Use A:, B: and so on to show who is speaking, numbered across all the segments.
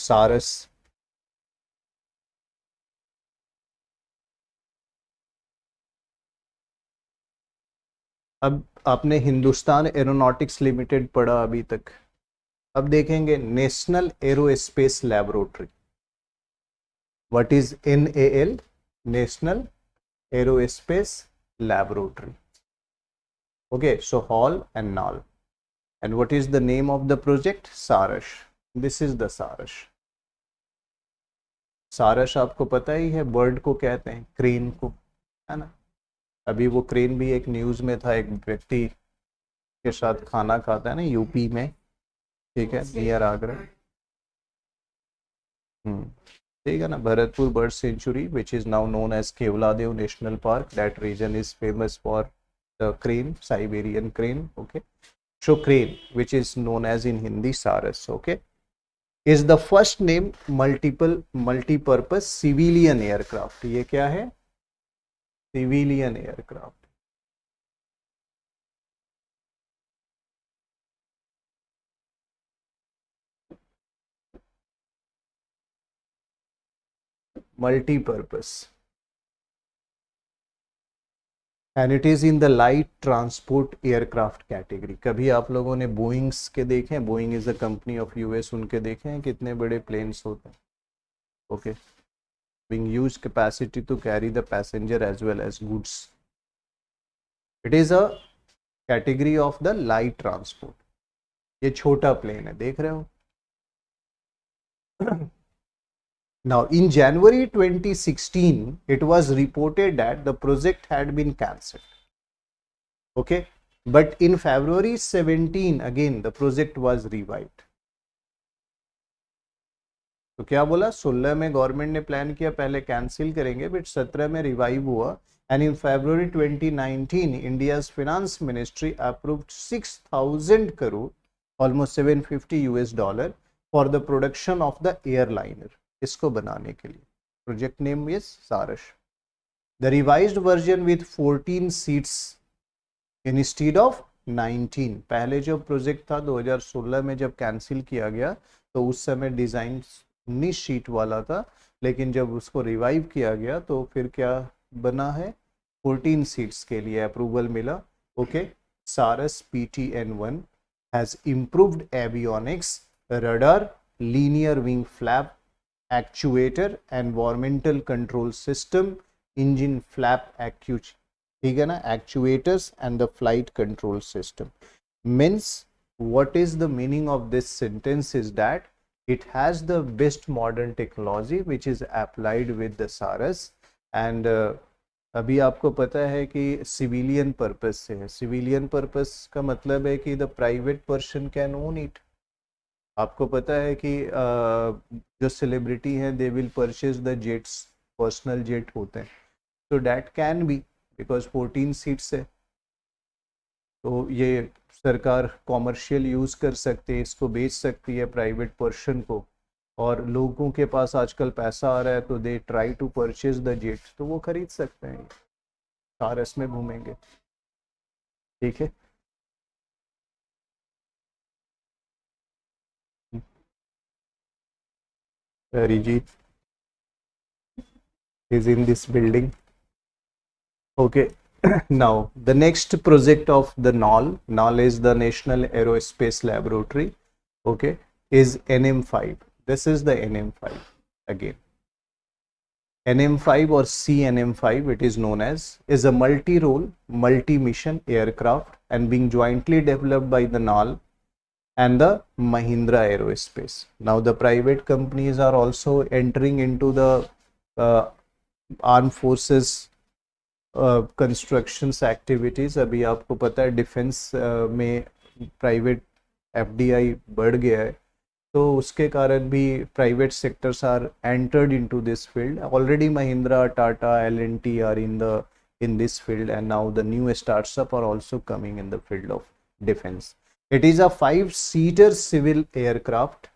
A: सारस। अब आपने हिंदुस्तान एरोनॉटिक्स लिमिटेड पढ़ा अभी तक, अब देखेंगे national aerospace laboratory. What is NAL? National aerospace laboratory. Okay, so Hall and Nall. And what is the name of the project? Sarash. This is the Sarash. सारस आपको पता ही है, बर्ड को कहते हैं, क्रेन को, है ना। अभी वो क्रेन भी एक न्यूज में था, एक व्यक्ति के साथ खाना खाता है ना यूपी में, ठीक है, नियर आगरा। ठीक है ना। Bharatpur bird sanctuary which is now known as Keoladeo national park, that region is famous for the crane, Siberian crane. Okay, so crane, which is known as in Hindi Saras, okay, is the first name multi-purpose civilian aircraft. ये क्या है? Civilian aircraft. Multi-purpose. And it is in the light transport aircraft category. कभी आप लोगों ने Boeing's के देखे हैं? Boeing is a company of US, उनके देखे हैं कितने बड़े प्लेन्स होते हैं? Okay, being used capacity to carry the passenger as well as goods. It is a category of the light transport. ये छोटा प्लेन है, देख रहे हो। Now, in January 2016, it was reported that the project had been cancelled. Okay, but in February 17, again the project was revived. तो क्या बोला? 16 में गवर्नमेंट ने प्लान किया पहले कैंसिल करेंगे, बट 17 में रिवाइव हुआ। And in February 2019, India's finance ministry approved 6,000 crore, almost $750 for the production of the airliner. इसको बनाने के लिए प्रोजेक्ट नेम इज सारस। The revised version with 14 seats instead of 19। पहले जो प्रोजेक्ट था 2016 में जब कैंसिल किया गया तो उस समय डिजाइन 19 सीट वाला था, लेकिन जब उसको रिवाइव किया गया तो फिर क्या बना है? 14 सीट्स के लिए अप्रूवल मिला। ओके, सारस PTN1 has improved avionics, radar, linear wing flap, actuator, environmental control system, engine flap ठीक है ना, actuators and the flight control system. Means what is the meaning of this sentence is that it has the best modern technology which is applied with the Saras. and अभी आपको पता है कि civilian purpose से है। Civilian purpose का मतलब है कि the private person can own it. आपको पता है कि जो सेलिब्रिटी हैं they will purchase the jets, personal jet होते हैं, तो that can be because 14 seats है, तो ये सरकार कॉमर्शियल यूज़ कर सकते है, इसको बेच सकती है प्राइवेट पर्सन को। और लोगों के पास आजकल पैसा आ रहा है तो they try to purchase the jet, तो वो खरीद सकते हैं, सारस में घूमेंगे। ठीक है, Arijit is in this building. Okay, now the next project of the NAL is the National Aerospace Laboratory. Okay, is NM5. This is the NM5 again. NM5 or CNM5 it is known as, is a multi-role, multi-mission aircraft and being jointly developed by the NAL and the Mahindra Aerospace. Now the private companies are also entering into the armed forces constructions activities. अभी आपको पता है defence में private FDI बढ़ गया है, तो उसके कारण भी private sectors are entered into this field. Already Mahindra, Tata, L&T are in this field, and now the new startups are also coming in the field of defense. It is a 5-seater civil aircraft,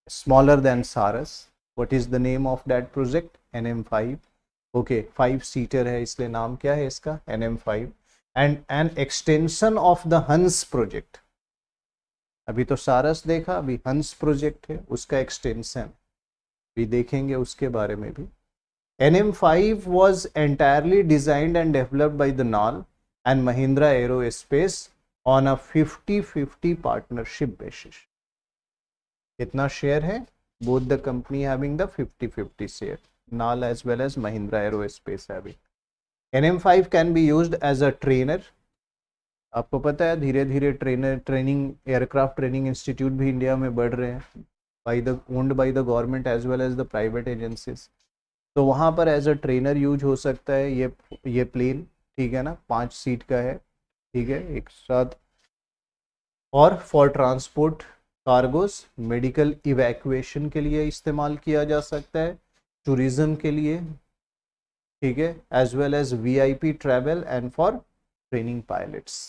A: smaller than Saras. What is the name of that project? NM5. Okay, 5-सीटर है इसलिए नाम क्या है इसका? NM5 and an extension of the Hansa project. अभी तो सारस देखा, अभी हंस प्रोजेक्ट है, उसका एक्सटेंशन भी देखेंगे उसके बारे में भी। NM5 was entirely designed and developed by the NAL and Mahindra Aerospace on a 50-50 partnership basis. कितना शेयर है? Both the company having the 50-50 share, NAL as well as Mahindra Aerospace having. NM5 can be used as a trainer. आपको पता है धीरे धीरे training aircraft training institute भी India में बढ़ रहे हैं, owned by the government as well as the private agencies. तो वहाँ पर एज अ ट्रेनर यूज हो सकता है ये प्लेन, ठीक है ना, 5 सीट का है, ठीक है, एक साथ। और for transport cargos, medical evacuation के लिए इस्तेमाल किया जा सकता है, टूरिज्म के लिए, ठीक है, as well as VIP travel and for training pilots.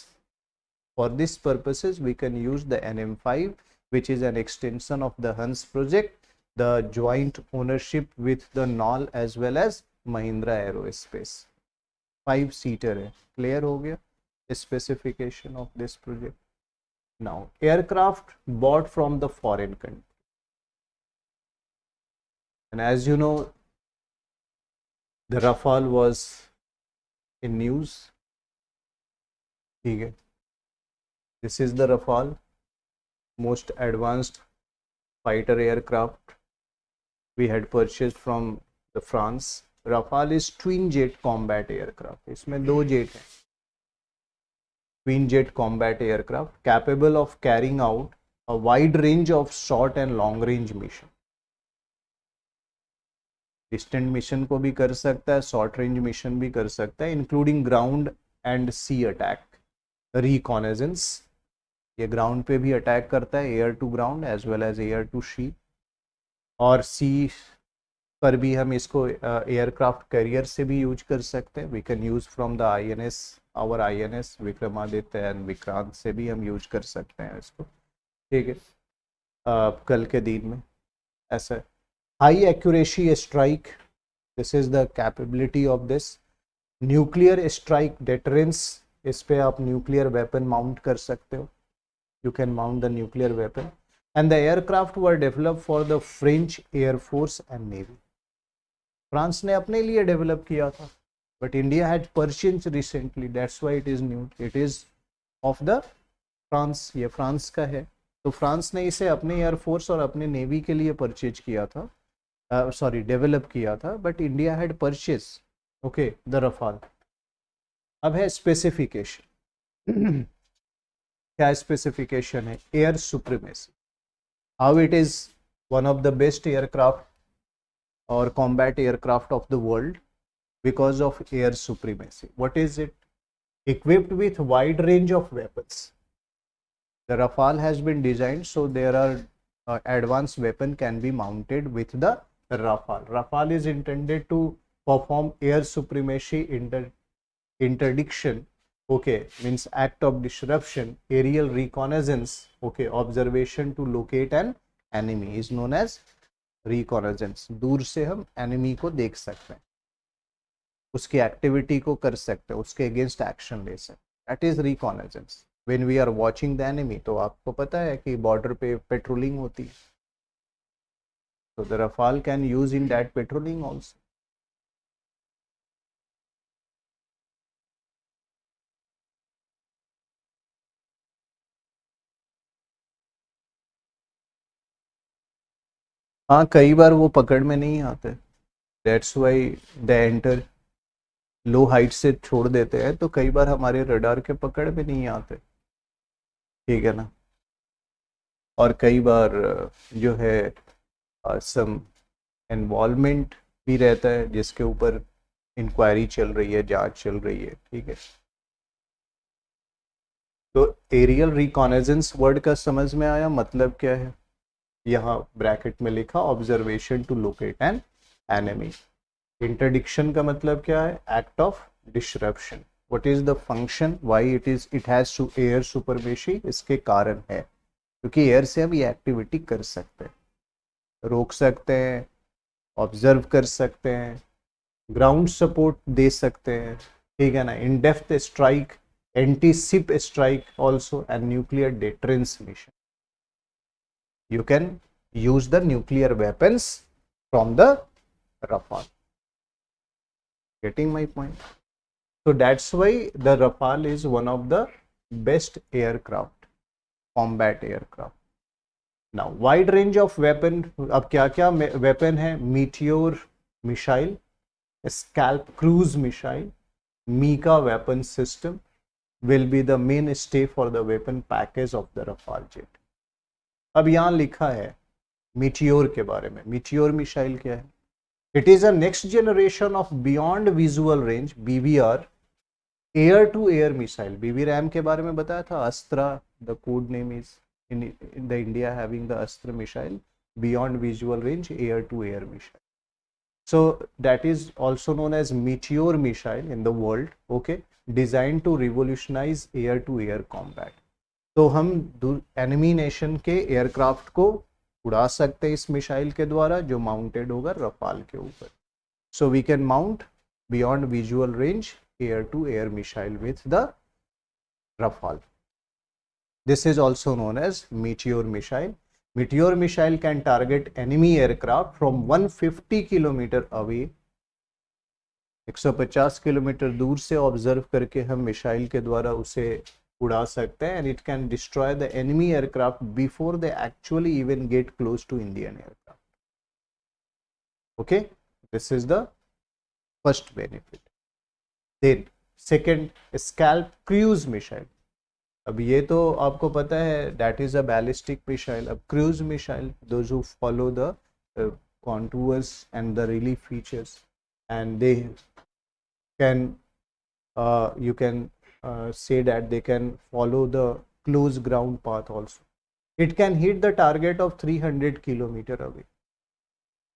A: For this purposes we can use the NM5, which is an extension of the Hans project, the joint ownership with the NAL as well as Mahindra Aerospace। 5-seater है, clear हो गया specification of this project। Now aircraft bought from the foreign country, and as you know the Rafale was in news, ठीक है। This is the Rafale, most advanced fighter aircraft we had purchased from the France। Rafale is twin jet combat aircraft, इसमें 2 jet हैं। twin jet combat aircraft capable of carrying out a wide range of short and long range mission। distant mission को भी कर सकता है, short range mission भी कर सकता है, including ground and sea attack, reconnaissance। ये ग्राउंड पे भी अटैक करता है, air to ground as well as air to sea, और सी पर भी हम इसको एयरक्राफ्ट कैरियर से भी यूज कर सकते हैं। We can use from the INS, our INS Vikramaditya and Vikrant से भी हम यूज कर सकते हैं इसको, ठीक है, कल के दिन में। ऐसा high accuracy strike, this is the capability of this. Nuclear strike deterrence, इस पे आप न्यूक्लियर वेपन माउंट कर सकते हो, you can mount the nuclear weapon, and the aircraft were developed for the French Air Force and Navy। France ने अपने लिए develop किया था, but India had purchased recently, that's why it is new, it is of the France, ये France का है। तो France ने इसे अपने एयरफोर्स और अपने नेवी के लिए परचेज किया था, डेवलप किया था, but India had purchase, okay, the Rafale. अब है स्पेसिफिकेशन। क्या स्पेसिफिकेशन है? Air supremacy, how it is one of the best aircraft और combat aircraft of the world because of air supremacy. What is it? equipped with wide range of weapons, the Rafale has been designed so there are advanced weapon can be mounted with the Rafale। Rafale is intended to perform air supremacy interdiction, okay, means act of disruption, aerial reconnaissance, okay, observation to locate an enemy is known as reconnaissance। दूर से हम enemy को देख सकते हैं, उसकी activity को कर सकते हैं, उसके अगेंस्ट एक्शन ले सकते हैं, that is reconnaissance. When we are watching the enemy, तो आपको पता है कि बॉर्डर पे पेट्रोलिंग होती है, तो the Rafale can use in that patrolling also. हाँ, कई बार वो पकड़ में नहीं आते, that's why the enter low height से छोड़ देते हैं, तो कई बार हमारे रडार के पकड़ में नहीं आते, ठीक है ना। और कई बार जो है सम इन्वॉल्वमेंट भी रहता है जिसके ऊपर इंक्वायरी चल रही है, जांच चल रही है, ठीक है। तो एरियल रिकॉनेजेंस वर्ड का समझ में आया, मतलब क्या है? यहाँ ब्रैकेट में लिखा observation to locate an enemy. Interdiction का मतलब क्या है? Act of disruption. What is the function, why it has to air supremacy? इसके कारण है क्योंकि एयर से हम ये एक्टिविटी कर सकते हैं, रोक सकते हैं, ऑब्जर्व कर सकते हैं, ग्राउंड सपोर्ट दे सकते हैं, ठीक है ना, in depth strike, anti ship strike also, and nuclear deterrence mission. you can use the nuclear weapons from the Rafale. Getting my point? So that's why the Rafale is one of the best aircraft, combat aircraft. Now wide range of weapon, अब क्या क्या weapon है? Meteor missile, Scalp cruise missile, Mika weapon system will be the mainstay for the weapon package of the Rafale jet. अब यहाँ लिखा है meteor के बारे में. मीटियोर मिसाइल क्या है? It is a next generation of beyond visual range BVR air to air missile. BVRAM के बारे में बताया था. Astra, the code name is in the India having the Astra missile, beyond visual range air to air missile. So that is also known as Meteor missile in the world, okay, designed to revolutionize air to air combat. तो हम enemy nation के aircraft को उड़ा सकते हैं इस missile के द्वारा जो माउंटेड होगा रफाल के ऊपर. So we can mount beyond visual range air to air missile with the Rafale. This is also known as Meteor missile. Meteor missile can target enemy aircraft from 150 kilometre away. 150 kilometre दूर से observe करके हम missile के द्वारा उसे उड़ा सकते हैं. And it can destroy the enemy aircraft before they actually even get close to Indian aircraft. Okay, this is the first benefit. Then second, SCALP cruise missile. अब ये तो आपको पता है that is a ballistic missile. अब cruise missile, those who follow the contours and the relief features, and they can you can say that they can follow the close ground path also. It can hit the target of 300 kilometer away.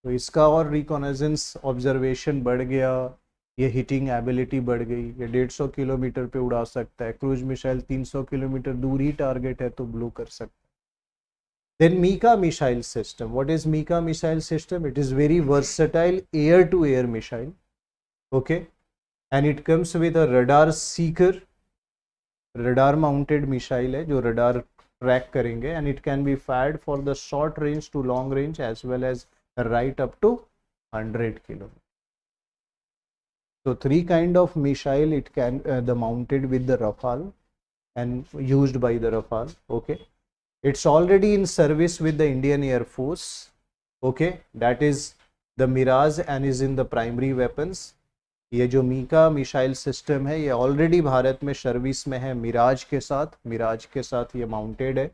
A: तो इसका और रिकॉनेजेंस observation बढ़ गया, ये hitting ability बढ़ गई. ये 150 kilometre पे उड़ा सकता है. क्रूज मिसाइल 300 किलोमीटर दूर ही टारगेट है तो ब्लो कर सकता है. Then MICA missile system. What is MICA missile system? It is very versatile air to air missile. Okay, and it comes with a radar seeker. Radar mounted missile है जो radar track करेंगे. And it can be fired for the short range to long range as well as right up to 100 kilometre. So 3 kind of missile it can the mounted with the Rafale and used by the Rafale. Okay, it's already in service with the Indian Air Force. Okay, that is the Mirage and is in the primary weapons. ये जो Mika missile system है ये already Bharat में service में है मिराज के साथ ये माउंटेड है.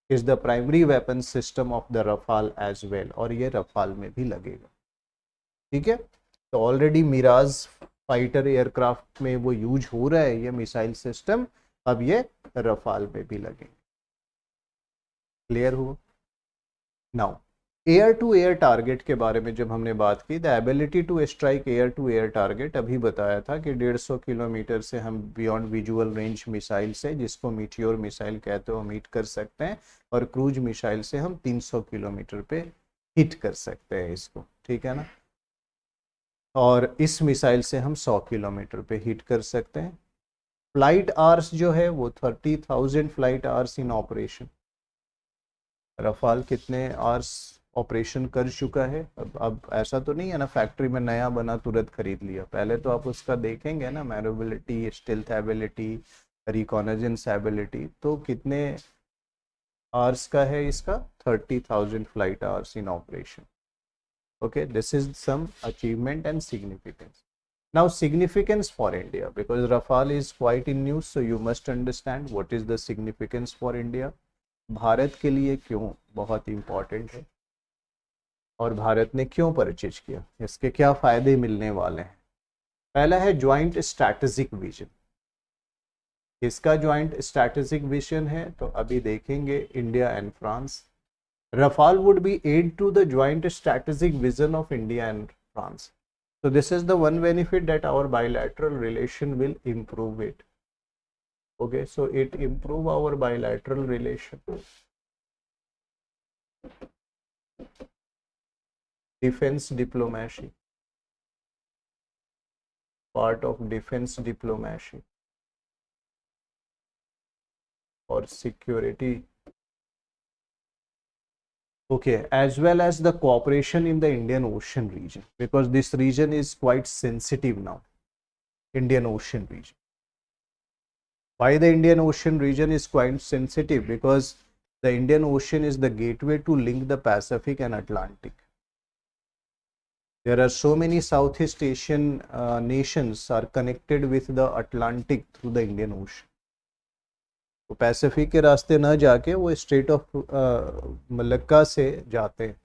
A: Is the primary weapon system of the Rafale as well. और ये रफाल में भी लगेगा. ठीक है, तो ऑलरेडी मिराज फाइटर एयरक्राफ्ट में वो यूज हो रहा है ये मिसाइल सिस्टम. अब ये रफाल में भी लगेंगे. क्लियर हुआ? Now air to air target के बारे में जब हमने बात की, the ability to strike air to air target, अभी बताया था कि 150 किलोमीटर से हम बियॉन्ड विजुअल रेंज मिसाइल से, जिसको मीटियोर मिसाइल कहते हो, हम हिट कर सकते हैं. और क्रूज मिसाइल से हम 300 किलोमीटर पे हिट कर सकते हैं इसको. ठीक है ना? और इस मिसाइल से हम 100 किलोमीटर पे हिट कर सकते हैं. फ्लाइट आवर्स जो है वो 30,000 flight hours in operation. Rafale कितने आवर्स ऑपरेशन कर चुका है? अब ऐसा तो नहीं है ना फैक्ट्री में नया बना तुरंत खरीद लिया. पहले तो आप उसका देखेंगे ना, मैनेवरेबिलिटी, स्टील्थ एबिलिटी, रिकॉनेजेंस एबिलिटी. तो कितने आवर्स का है इसका? 30,000 flight hours in operation. Okay, this is some achievement and significance. Now significance for India, because Rafale is quite in news, so you must understand what is the significance for India. Bharat के लिए क्यों बहुत important है और भारत ने क्यों purchase किया, इसके क्या फायदे मिलने वाले हैं. पहला है ज्वाइंट स्ट्रैटेजिक विजन. इसका ज्वाइंट स्ट्रैटेजिक विजन है तो अभी देखेंगे India and France. Rafale would be aid to the joint strategic vision of India and France. So this is the one benefit that our bilateral relation will improve it. Okay, so it improve our bilateral relation. Defense diplomacy, part of defense diplomacy or security Okay, as well as the cooperation in the Indian Ocean region, because this region is quite sensitive now. Indian Ocean region. Why the Indian Ocean region is quite sensitive? Because the Indian Ocean is the gateway to link the Pacific and Atlantic. There are so many Southeast Asian nations are connected with the Atlantic through the Indian Ocean. तो Pacific के रास्ते ना जाके वो straight of Malacca से जाते हैं.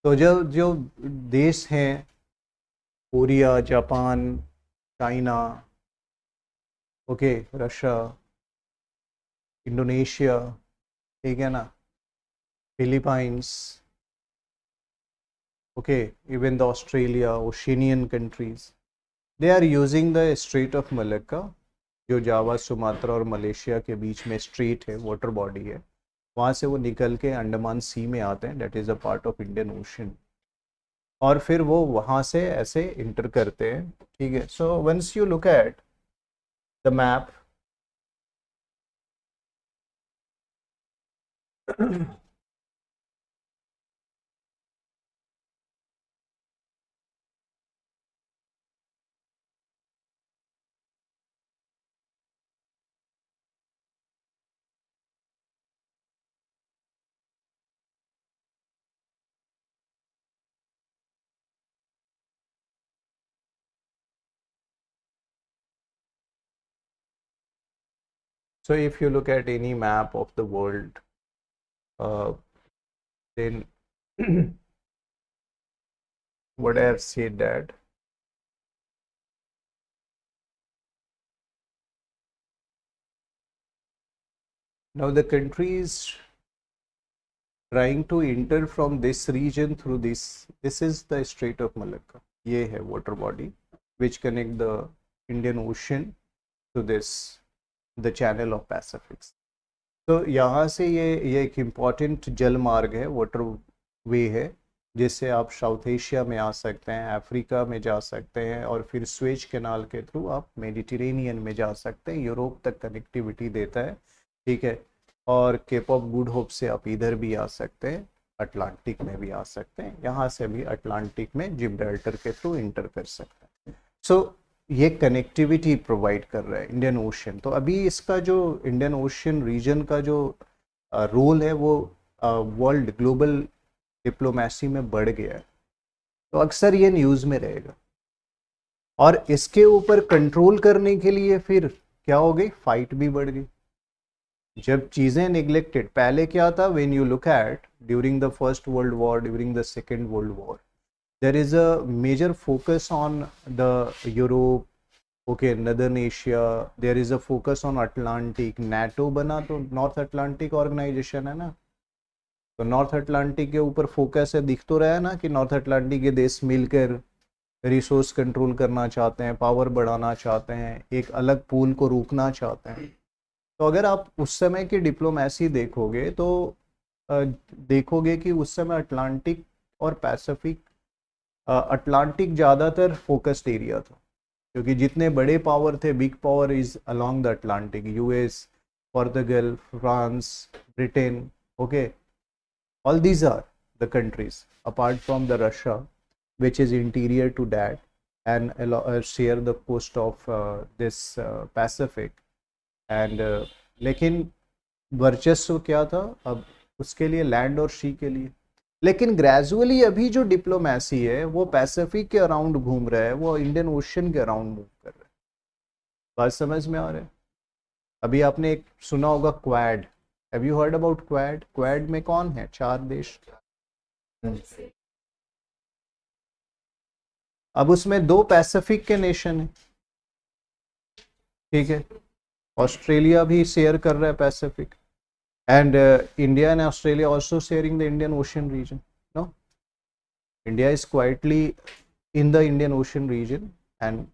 A: तो जो देश हैं Korea, Japan, China, okay, Russia, Indonesia, ठीक है ना, Philippines, okay, even the Australia, Oceanian countries, they are using the strait of Malacca, जो जावा, सुमात्रा और मलेशिया के बीच में स्ट्रेट है, वाटर बॉडी है, वहाँ से वो निकल के अंडमान सी में आते हैं, that is a part of Indian ocean, और फिर वो वहाँ से ऐसे इंटर करते हैं. ठीक है. So once you look at the map, so if you look at any map of the world, then what I have said that now the country is trying to enter from this region through this is the Strait of Malacca. ये है water body which connect the Indian Ocean to this the channel of Pacific. तो यहाँ से ये एक important जल मार्ग है, वाटर वे है, जिससे आप साउथ एशिया में आ सकते हैं, अफ्रीका में जा सकते हैं, और फिर स्वेज कैनाल के थ्रू आप मेडिटेरेनियन में जा सकते हैं, यूरोप तक कनेक्टिविटी देता है. ठीक है. और केप ऑफ गुड होप से आप इधर भी आ सकते हैं, अटलांटिक में भी आ सकते हैं, यहाँ से भी अटलांटिक में जिब्राल्टर के थ्रू इंटर कर सकते हैं. सो ये कनेक्टिविटी प्रोवाइड कर रहा है इंडियन ओशन. तो अभी इसका जो इंडियन ओशन रीजन का जो रोल है वो वर्ल्ड ग्लोबल डिप्लोमेसी में बढ़ गया है. तो अक्सर ये न्यूज़ में रहेगा, और इसके ऊपर कंट्रोल करने के लिए फिर क्या हो गई, फाइट भी बढ़ गई. जब चीज़ें निगलेक्टेड, पहले क्या था, when you look eight during the first world war, during the second world war, there is a major focus on the Europe, okay, Northern Asia, there is a focus on Atlantic. NATO बना तो north Atlantic organisation है ना, तो north Atlantic के ऊपर focus है. दिख तो रहा है ना कि नॉर्थ अटलांटिक के देश मिलकर रिसोर्स कंट्रोल करना चाहते हैं, पावर बढ़ाना चाहते हैं, एक अलग पूल को रोकना चाहते हैं. तो अगर आप उस समय की डिप्लोमेसी देखोगे तो देखोगे कि उस समय अटलांटिक और पैसिफिक, अटलांटिक ज़्यादातर फोकस्ड एरिया था, क्योंकि जितने बड़े पावर थे, big power is along the Atlantic, US, Portugal, France, Britain, okay, all these are the countries apart from the Russia which is interior to that and share the coast of this Pacific. And लेकिन वर्चस्व क्या था अब उसके लिए, land और सी के लिए. लेकिन ग्रेजुअली अभी जो डिप्लोमेसी है वो पैसिफिक के अराउंड घूम रहा है, वो इंडियन ओशन के अराउंड मूव कर रहा है. बात समझ में आ रहा है. अभी आपने एक सुना होगा quad, have you heard about quad? Quad में कौन है, 4 देश. अब उसमें 2 पैसिफिक के नेशन है. ठीक है. ऑस्ट्रेलिया भी शेयर कर रहा है Pacific, and India and Australia also sharing the Indian Ocean region. No, India is quietly in the Indian Ocean region and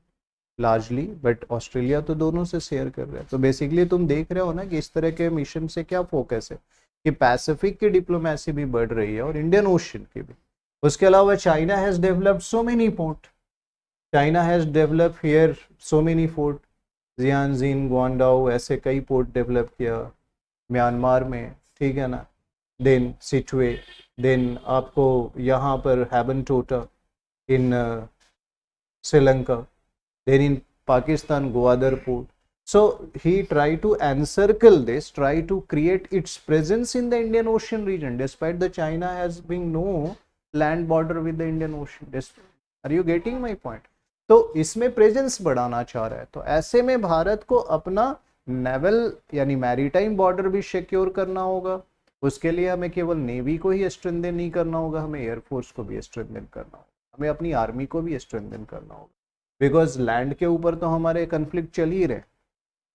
A: largely, but Australia तो दोनों से शेयर कर रहा है. तो बेसिकली तुम देख रहे हो ना कि इस तरह के मिशन से क्या फोकस है कि पैसिफिक की डिप्लोमेसी भी बढ़ रही है और इंडियन ओशन की भी. उसके अलावा China has developed so many port, China has develop here so many port, जियानजिन, ग्वांगडाओ, ऐसे कई पोर्ट डेवलप किया म्यांमार में. ठीक है ना. देन सिटवे, देन आपको यहाँ पर हैबनटोटा इन Sri Lanka, then in Pakistan, Gwadar port. So he tried to encircle this, try to create its presence in the Indian Ocean region, despite the China has been no land border with the Indian Ocean. Are you getting my point? तो इसमें presence बढ़ाना चाह रहा है, तो ऐसे में भारत को अपना नेवल यानी मैरीटाइम बॉर्डर भी सिक्योर करना होगा। उसके लिए हमें केवल नेवी को ही स्ट्रेंथन नहीं करना होगा, हमें एयरफोर्स को भी स्ट्रेंथन करना होगा, हमें अपनी आर्मी को भी स्ट्रेंथन करना होगा। बिकॉज लैंड के ऊपर तो हमारे कन्फ्लिक्ट चल ही रहे,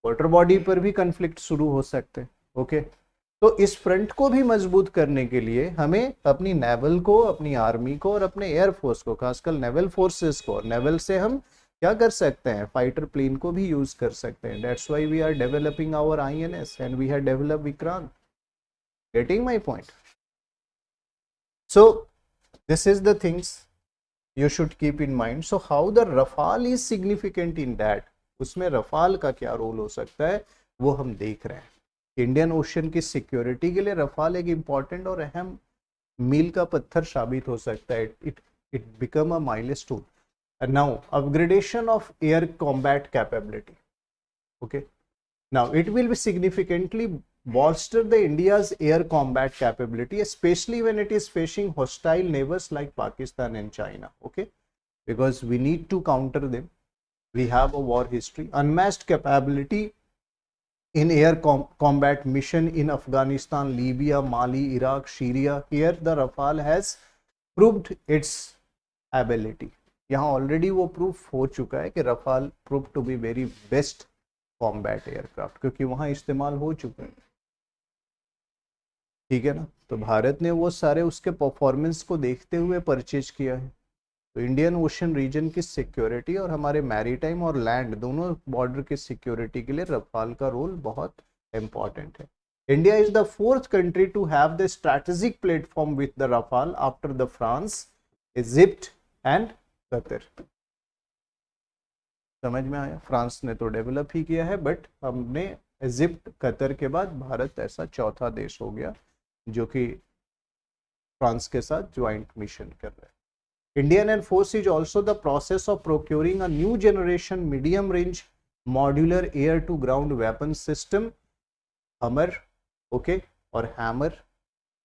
A: वाटर बॉडी पर भी कन्फ्लिक्ट शुरू हो सकते हैं। ओके, तो इस फ्रंट को भी मजबूत करने के लिए हमें अपनी नेवल को, अपनी आर्मी को और अपने एयरफोर्स को, खासकर नेवल फोर्सेस को, नेवल से हम क्या कर सकते हैं, फाइटर प्लेन को भी यूज कर सकते हैं। That's why we are developing our INS and we have developed Vikrant. Getting my point? So this is the things you should keep in mind. So how the Rafale is significant in that, उसमें Rafale का क्या role हो सकता है वो हम देख रहे हैं। इंडियन ओशन की सिक्योरिटी के लिए रफाल एक इंपॉर्टेंट और अहम मील का पत्थर साबित हो सकता है। It become a milestone. Now upgradation of air combat capability, okay, now it will be significantly bolster the India's air combat capability, especially when it is facing hostile neighbors like Pakistan and China. Okay, because we need to counter them. We have a war history, unmatched capability in air combat mission in Afghanistan, Libya, Mali, Iraq, Syria. Here the Rafale has proved its ability. यहाँ already वो proof हो चुका है कि Rafale proved to be very best combat aircraft, क्योंकि वहाँ इस्तेमाल हो चुका है। ठीक है ना, तो भारत ने वो सारे उसके परफॉर्मेंस को देखते हुए परचेज किया है। तो इंडियन ओशन रीजन की सिक्योरिटी और हमारे मैरीटाइम और लैंड दोनों बॉर्डर की सिक्योरिटी के लिए रफाल का रोल बहुत इंपॉर्टेंट है। India is the 4th country to have the strategic platform with the Rafale after the France, Egypt and Qatar. समझ में आया? फ्रांस ने तो डेवलप ही किया है, बट हमने इजिप्ट कतर के बाद भारत ऐसा चौथा देश हो गया जो कि फ्रांस के साथ ज्वाइंट मिशन कर रहे हैं। Indian air force is also the process of procuring a new generation medium range modular air to ground weapon system, Hammer, okay, और Hammer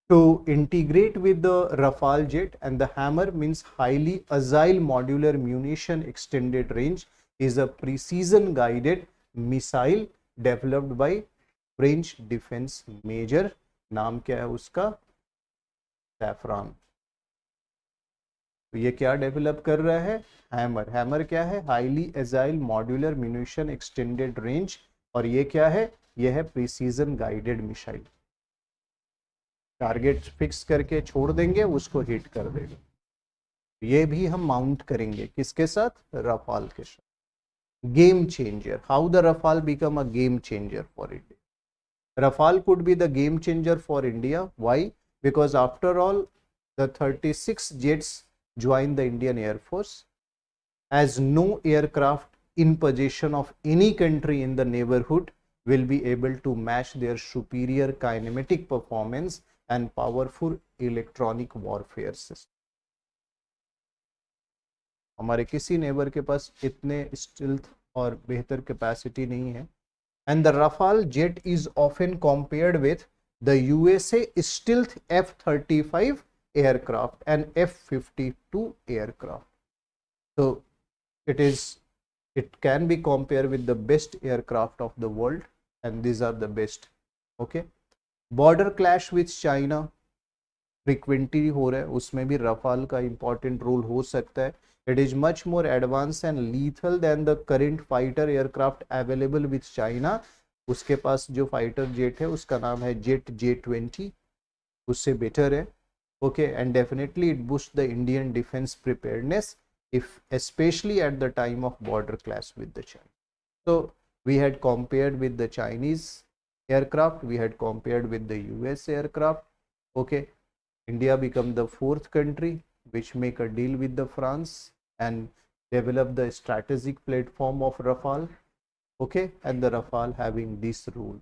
A: to integrate with the Rafale jet, and the hammer means highly agile modular munition extended range, is a precision guided missile developed by French defense major, नाम क्या है उसका, saffron. तो ये क्या develop कर रहा है, हैमर। हैमर क्या है, highly agile modular munition extended range, और ये क्या है, ये है precision guided missile. Target fix करके छोड़ देंगे, उसको हिट कर देगा। ये भी हम माउंट करेंगे किसके साथ, रफाल के साथ। Game changer, how the Rafale become a game changer for India. Rafale could be the game changer for India. Why? Because after all, the 36 jets joined the Indian Air Force. As no aircraft in possession of any country in the neighborhood will be able to match their superior kinematic performance and powerful electronic warfare system. हमारे किसी neighbour के पास इतने stealth और बेहतर capacity नहीं है। And the Rafale jet is often compared with the USA stealth F-35 aircraft and F-52 aircraft. So it can be compared with the best aircraft of the world, and these are the best. Okay, border clash with China frequently हो रहा है, उसमें भी Rafale का important role हो सकता है। It is much more advanced and lethal than the current fighter aircraft available with China. उसके पास जो फाइटर जेट है उसका नाम है जेट J-20, उससे बेटर है। Okay, and definitely it boost the Indian defence preparedness, if specially at the time of border clash with the China. So we had compared with the Chinese aircraft, we had compared with the US aircraft. Okay, India become the 4th country which make a deal with the France and develop the strategic platform of Rafale. Okay, and the Rafale having this rule.